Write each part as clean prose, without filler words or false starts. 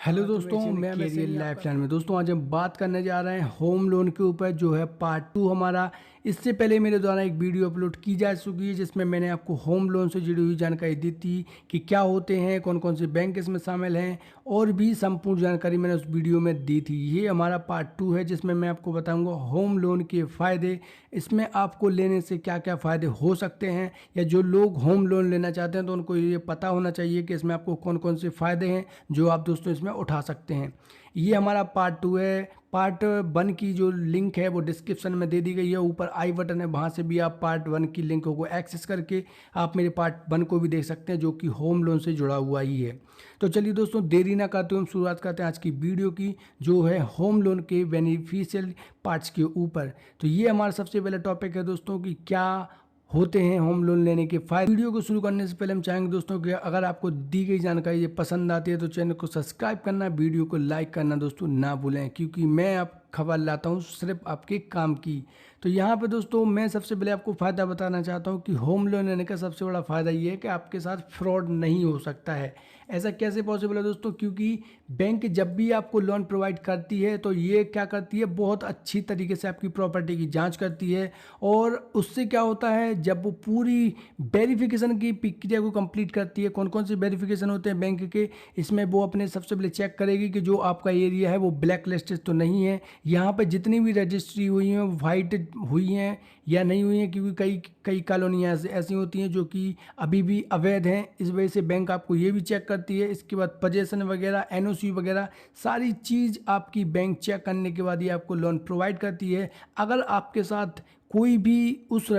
Hello दोस्तों, मैं मेरी लाइफ लाइन में दोस्तों आज हम बात करने जा रहे हैं होम लोन के ऊपर, जो है पार्ट 2 हमारा। इससे पहले मेरे द्वारा एक वीडियो अपलोड की जा चुकी है जिसमें मैंने आपको होम लोन से जुड़ी हुई जानकारी दी थी कि क्या होते हैं, कौन कौन से बैंक इसमें शामिल हैं, और भी संपूर्ण जानकारी मैंने उस वीडियो में दी थी। ये हमारा पार्ट 2 है जिसमें मैं आपको बताऊंगा होम लोन के फ़ायदे, इसमें आपको लेने से क्या क्या फ़ायदे हो सकते हैं, या जो लोग होम लोन लेना चाहते हैं तो उनको ये पता होना चाहिए कि इसमें आपको कौन कौन से फ़ायदे हैं जो आप दोस्तों इसमें उठा सकते हैं। ये हमारा पार्ट 2 है। पार्ट 1 की जो लिंक है वो डिस्क्रिप्शन में दे दी गई है, ऊपर आई बटन है, वहाँ से भी आप पार्ट 1 की लिंक को एक्सेस करके आप मेरे पार्ट 1 को भी देख सकते हैं जो कि होम लोन से जुड़ा हुआ ही है। तो चलिए दोस्तों, देरी ना करते हुए हम शुरुआत करते हैं आज की वीडियो की, जो है होम लोन के बेनिफिशियल पार्ट्स के ऊपर। तो ये हमारा सबसे पहला टॉपिक है दोस्तों कि क्या होते हैं होम लोन लेने के फायदे। वीडियो को शुरू करने से पहले हम चाहेंगे दोस्तों कि अगर आपको दी गई जानकारी ये पसंद आती है तो चैनल को सब्सक्राइब करना, वीडियो को लाइक करना दोस्तों ना भूलें, क्योंकि मैं आप खबर लाता हूँ सिर्फ आपके काम की। तो यहाँ पे दोस्तों मैं सबसे पहले आपको फ़ायदा बताना चाहता हूँ कि होम लोन लेने का सबसे बड़ा फ़ायदा ये है कि आपके साथ फ्रॉड नहीं हो सकता है। ऐसा कैसे पॉसिबल है दोस्तों? क्योंकि बैंक जब भी आपको लोन प्रोवाइड करती है तो ये क्या करती है, बहुत अच्छी तरीके से आपकी प्रॉपर्टी की जांच करती है, और उससे क्या होता है, जब वो पूरी वेरिफिकेशन की प्रक्रिया को कंप्लीट करती है, कौन कौन से वेरिफिकेशन होते हैं बैंक के, इसमें वो अपने सबसे पहले चेक करेगी कि जो आपका एरिया है वो ब्लैक लिस्टेड तो नहीं है, यहाँ पे जितनी भी रजिस्ट्री हुई हैं वाइट हुई हैं या नहीं हुई हैं, क्योंकि कई कई कॉलोनियाँ ऐसी होती हैं जो कि अभी भी अवैध हैं। इस वजह से बैंक आपको ये भी चेक करती है। इसके बाद पोजेसन वगैरह, एनओसी वगैरह सारी चीज़ आपकी बैंक चेक करने के बाद ये आपको लोन प्रोवाइड करती है। अगर आपके साथ कोई भी उस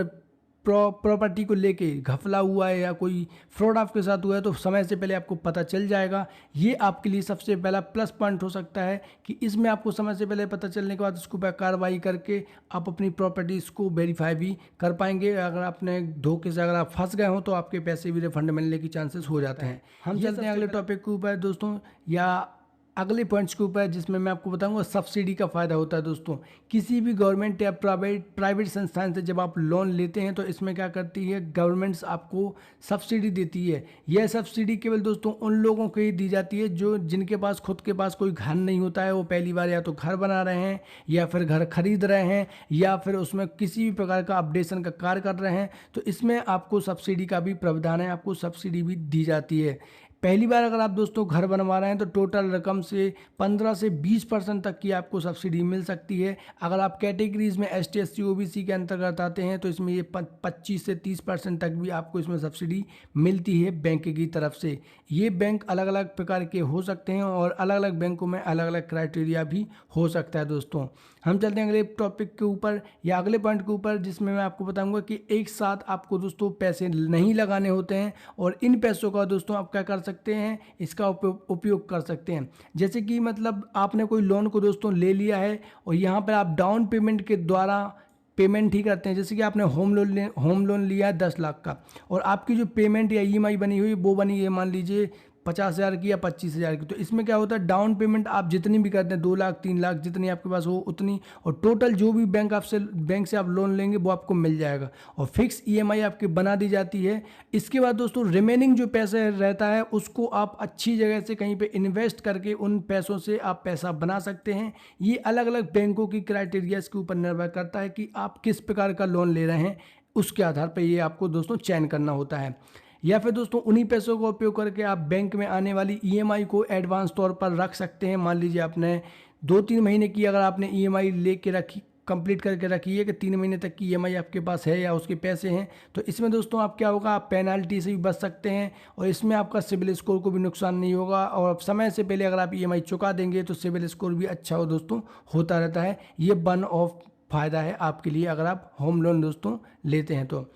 प्रॉपर्टी को लेके घपला हुआ है या कोई फ्रॉड आपके साथ हुआ है तो समय से पहले आपको पता चल जाएगा। ये आपके लिए सबसे पहला प्लस पॉइंट हो सकता है कि इसमें आपको समय से पहले पता चलने के बाद उसके ऊपर कार्रवाई करके आप अपनी प्रॉपर्टीज़ को वेरीफाई भी कर पाएंगे। अगर आपने धोखे से अगर आप फंस गए हो तो आपके पैसे भी रिफंड मिलने के चांसेस हो जाते हैं। हम चलते हैं अगले टॉपिक के ऊपर दोस्तों, या अगले पॉइंट्स के ऊपर, जिसमें मैं आपको बताऊंगा सब्सिडी का फ़ायदा होता है दोस्तों। किसी भी गवर्नमेंट या प्राइवेट संस्थान से जब आप लोन लेते हैं तो इसमें क्या करती है, गवर्नमेंट्स आपको सब्सिडी देती है। यह सब्सिडी केवल दोस्तों उन लोगों को ही दी जाती है जो जिनके पास खुद के पास कोई घर नहीं होता है, वो पहली बार या तो घर बना रहे हैं या फिर घर खरीद रहे हैं या फिर उसमें किसी भी प्रकार का अपडेशन का कार्य कर रहे हैं। तो इसमें आपको सब्सिडी का भी प्रावधान है, आपको सब्सिडी भी दी जाती है। पहली बार अगर आप दोस्तों घर बनवा रहे हैं तो टोटल रकम से 15 से 20% तक की आपको सब्सिडी मिल सकती है। अगर आप कैटेगरीज में ST SC OBC के अंतर्गत आते हैं तो इसमें ये 25 से 30% तक भी आपको इसमें सब्सिडी मिलती है बैंक की तरफ से। ये बैंक अलग अलग प्रकार के हो सकते हैं और अलग अलग बैंकों में अलग अलग क्राइटेरिया भी हो सकता है दोस्तों। हम चलते हैं अगले टॉपिक के ऊपर या अगले पॉइंट के ऊपर, जिसमें मैं आपको बताऊंगा कि एक साथ आपको दोस्तों पैसे नहीं लगाने होते हैं और इन पैसों का दोस्तों आप क्या कर सकते हैं, इसका उपयोग कर सकते हैं। जैसे कि मतलब आपने कोई लोन को दोस्तों ले लिया है और यहाँ पर आप डाउन पेमेंट के द्वारा पेमेंट ही करते हैं। जैसे कि आपने होम लोन लिया है 10 लाख का, और आपकी जो पेमेंट या EMI बनी हुई वो बनी है मान लीजिए 50,000 की या 25,000 की। तो इसमें क्या होता है, डाउन पेमेंट आप जितनी भी करते हैं 2 लाख 3 लाख जितनी आपके पास हो उतनी, और टोटल जो भी बैंक से आप लोन लेंगे वो आपको मिल जाएगा, और फिक्स EMI आपकी बना दी जाती है। इसके बाद दोस्तों रिमेनिंग जो पैसे रहता है उसको आप अच्छी जगह से कहीं पे इन्वेस्ट करके उन पैसों से आप पैसा बना सकते हैं। ये अलग अलग बैंकों की क्राइटेरियाज के ऊपर निर्भर करता है कि आप किस प्रकार का लोन ले रहे हैं, उसके आधार पर ये आपको दोस्तों चयन करना होता है। या फिर दोस्तों उन्हीं पैसों का उपयोग करके आप बैंक में आने वाली EMI को एडवांस तौर पर रख सकते हैं। मान लीजिए आपने 2-3 महीने की अगर आपने EMI लेके रखी, कंप्लीट करके रखी है कि 3 महीने तक की EMI आपके पास है या उसके पैसे हैं, तो इसमें दोस्तों आप क्या होगा, आप पेनल्टी से भी बच सकते हैं और इसमें आपका सिबिल स्कोर को भी नुकसान नहीं होगा। और समय से पहले अगर आप EMI चुका देंगे तो सिबिल स्कोर भी अच्छा हो दोस्तों होता रहता है। ये वन ऑफ फ़ायदा है आपके लिए अगर आप होम लोन दोस्तों लेते हैं तो।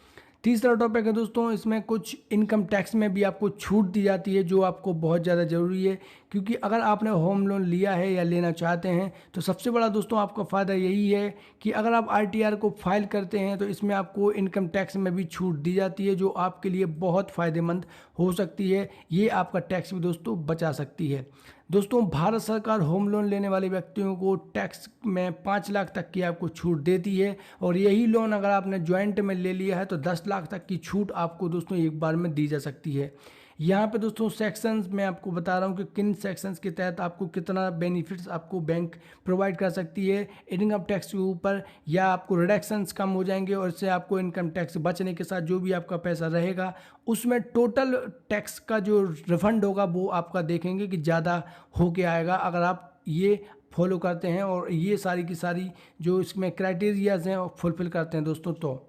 तीसरा टॉपिक है दोस्तों, इसमें कुछ इनकम टैक्स में भी आपको छूट दी जाती है जो आपको बहुत ज़्यादा ज़रूरी है, क्योंकि अगर आपने होम लोन लिया है या लेना चाहते हैं तो सबसे बड़ा दोस्तों आपका फ़ायदा यही है कि अगर आप RTR को फाइल करते हैं तो इसमें आपको इनकम टैक्स में भी छूट दी जाती है जो आपके लिए बहुत फ़ायदेमंद हो सकती है। ये आपका टैक्स भी दोस्तों बचा सकती है। दोस्तों भारत सरकार होम लोन लेने वाले व्यक्तियों को टैक्स में 5 लाख तक की आपको छूट देती है, और यही लोन अगर आपने ज्वाइंट में ले लिया है तो 10 लाख तक की छूट आपको दोस्तों एक बार में दी जा सकती है। यहाँ पे दोस्तों सेक्शंस मैं आपको बता रहा हूँ कि किन सेक्शंस के तहत आपको कितना बेनिफिट्स आपको बैंक प्रोवाइड कर सकती है इनकम टैक्स के ऊपर, या आपको रिडक्शंस कम हो जाएंगे और इससे आपको इनकम टैक्स बचने के साथ जो भी आपका पैसा रहेगा उसमें टोटल टैक्स का जो रिफंड होगा वो आपका देखेंगे कि ज़्यादा होके आएगा अगर आप ये फॉलो करते हैं और ये सारी की सारी जो इसमें क्राइटेरियाज हैं फुलफिल करते हैं दोस्तों। तो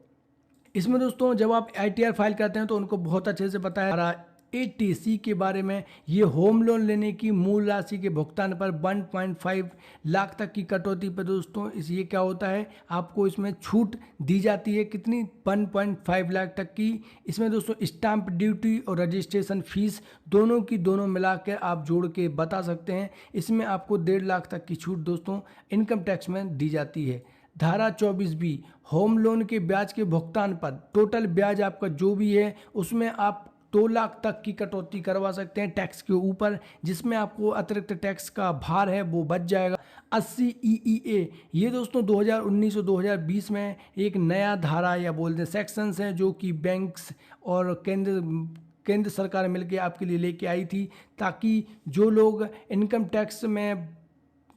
इसमें दोस्तों जब आप ITR फाइल करते हैं तो उनको बहुत अच्छे से पता है ATC के बारे में। ये होम लोन लेने की मूल राशि के भुगतान पर 1.5 लाख तक की कटौती पर दोस्तों इस ये क्या होता है, आपको इसमें छूट दी जाती है कितनी, 1.5 लाख तक की। इसमें दोस्तों स्टाम्प ड्यूटी और रजिस्ट्रेशन फीस दोनों की दोनों मिलाकर आप जोड़ के बता सकते हैं। इसमें आपको 1.5 लाख तक की छूट दोस्तों इनकम टैक्स में दी जाती है। धारा 24B होम लोन के ब्याज के भुगतान पर टोटल ब्याज आपका जो भी है उसमें आप 2 लाख तक की कटौती करवा सकते हैं टैक्स के ऊपर, जिसमें आपको अतिरिक्त टैक्स का भार है वो बच जाएगा। 80 EEA ये दोस्तों 2019 और 2020 में एक नया धारा या बोलते हैं सेक्शंस हैं जो कि बैंक्स और केंद्र सरकार मिलकर आपके लिए लेके आई थी, ताकि जो लोग इनकम टैक्स में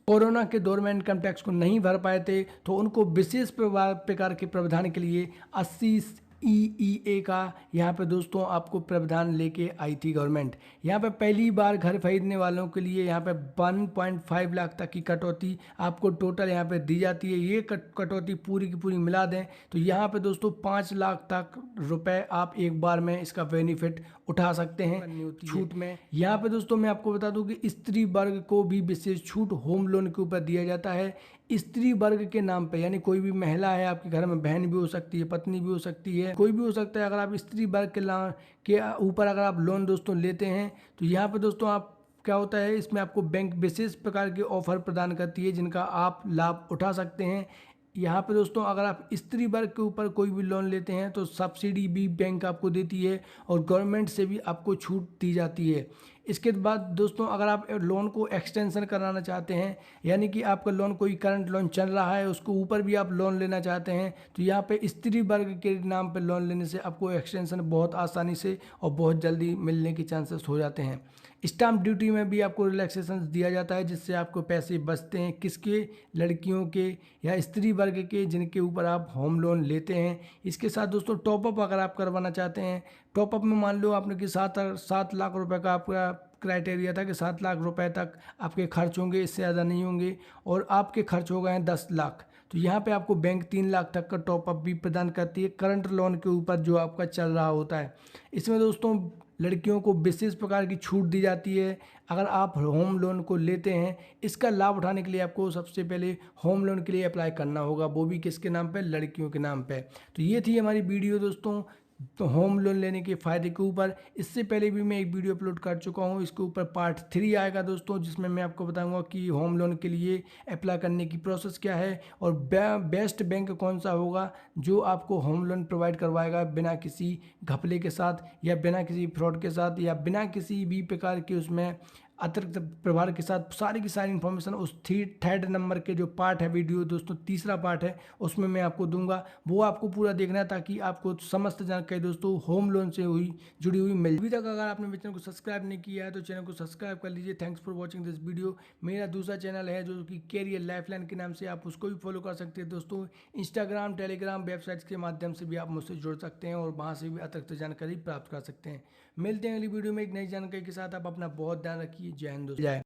कोरोना के दौर में इनकम टैक्स को नहीं भर पाए थे तो उनको विशेष प्रकार के प्रावधान के लिए 80 EEA का यहाँ पे दोस्तों आपको प्रावधान लेके आई थी गवर्नमेंट। यहाँ पे पहली बार घर खरीदने वालों के लिए यहाँ पे 1.5 लाख तक की कटौती आपको टोटल यहाँ पे दी जाती है। ये कटौती पूरी की पूरी मिला दें तो यहाँ पे दोस्तों 5 लाख तक रुपए आप एक बार में इसका बेनिफिट उठा सकते हैं छूट में। यहाँ पे दोस्तों मैं आपको बता दूं कि स्त्री वर्ग को भी विशेष छूट होम लोन के ऊपर दिया जाता है। स्त्री वर्ग के नाम पे यानी कोई भी महिला है आपके घर में, बहन भी हो सकती है, पत्नी भी हो सकती है, कोई भी हो सकता है। अगर आप स्त्री वर्ग के ऊपर अगर आप लोन दोस्तों लेते हैं तो यहाँ पे दोस्तों आप क्या होता है, इसमें आपको बैंक विशेष प्रकार के ऑफर प्रदान करती है जिनका आप लाभ उठा सकते हैं। यहाँ पे दोस्तों अगर आप स्त्री वर्ग के ऊपर कोई भी लोन लेते हैं तो सब्सिडी भी बैंक आपको देती है और गवर्नमेंट से भी आपको छूट दी जाती है। इसके बाद दोस्तों अगर आप लोन को एक्सटेंशन कराना चाहते हैं, यानी कि आपका लोन कोई करंट लोन चल रहा है उसको ऊपर भी आप लोन लेना चाहते हैं, तो यहाँ पे स्त्री वर्ग के नाम पे लोन लेने से आपको एक्सटेंशन बहुत आसानी से और बहुत जल्दी मिलने के चांसेस हो जाते हैं। स्टाम्प ड्यूटी में भी आपको रिलैक्सेशन दिया जाता है जिससे आपको पैसे बचते हैं। किसके, लड़कियों के या स्त्री वर्ग के जिनके ऊपर आप होम लोन लेते हैं। इसके साथ दोस्तों टॉपअप अगर आप करवाना चाहते हैं, टॉपअप में मान लो आपने कि 7 लाख रुपए का आपका क्राइटेरिया था कि 7 लाख रुपए तक आपके खर्च होंगे, इससे ज़्यादा नहीं होंगे, और आपके खर्च हो गए हैं 10 लाख, तो यहाँ पे आपको बैंक 3 लाख तक का टॉपअप भी प्रदान करती है करंट लोन के ऊपर जो आपका चल रहा होता है। इसमें दोस्तों लड़कियों को विशेष प्रकार की छूट दी जाती है अगर आप होम लोन को लेते हैं। इसका लाभ उठाने के लिए आपको सबसे पहले होम लोन के लिए अप्लाई करना होगा, वो भी किसके नाम पे, लड़कियों के नाम पे। तो ये थी हमारी वीडियो दोस्तों तो होम लोन लेने के फ़ायदे के ऊपर। इससे पहले भी मैं एक वीडियो अपलोड कर चुका हूँ, इसके ऊपर पार्ट 3 आएगा दोस्तों, जिसमें मैं आपको बताऊंगा कि होम लोन के लिए अप्लाई करने की प्रोसेस क्या है और बेस्ट बैंक कौन सा होगा जो आपको होम लोन प्रोवाइड करवाएगा बिना किसी घपले के साथ या बिना किसी फ्रॉड के साथ या बिना किसी भी प्रकार के उसमें अतिरिक्त प्रभार के साथ। सारी की सारी इन्फॉर्मेशन उस 3rd नंबर के जो पार्ट है वीडियो दोस्तों, तीसरा पार्ट है, उसमें मैं आपको दूंगा, वो आपको पूरा देखना है ताकि आपको समस्त जानकारी दोस्तों होम लोन से जुड़ी हुई मिल। अभी तक अगर आपने मेरे चैनल को सब्सक्राइब नहीं किया है तो चैनल को सब्सक्राइब कर लीजिए। Thanks for watching this video. मेरा दूसरा चैनल है जो कि कैरियर लाइफलाइन के नाम से, आप उसको भी फॉलो कर सकते हैं दोस्तों। इंस्टाग्राम, टेलीग्राम, वेबसाइट्स के माध्यम से भी आप मुझसे जुड़ सकते हैं और वहाँ से भी अतिरिक्त जानकारी प्राप्त कर सकते हैं। मिलते हैं अगली वीडियो में एक नई जानकारी के साथ। आप अपना बहुत ध्यान रखिए। जय हिंद दोस्तों।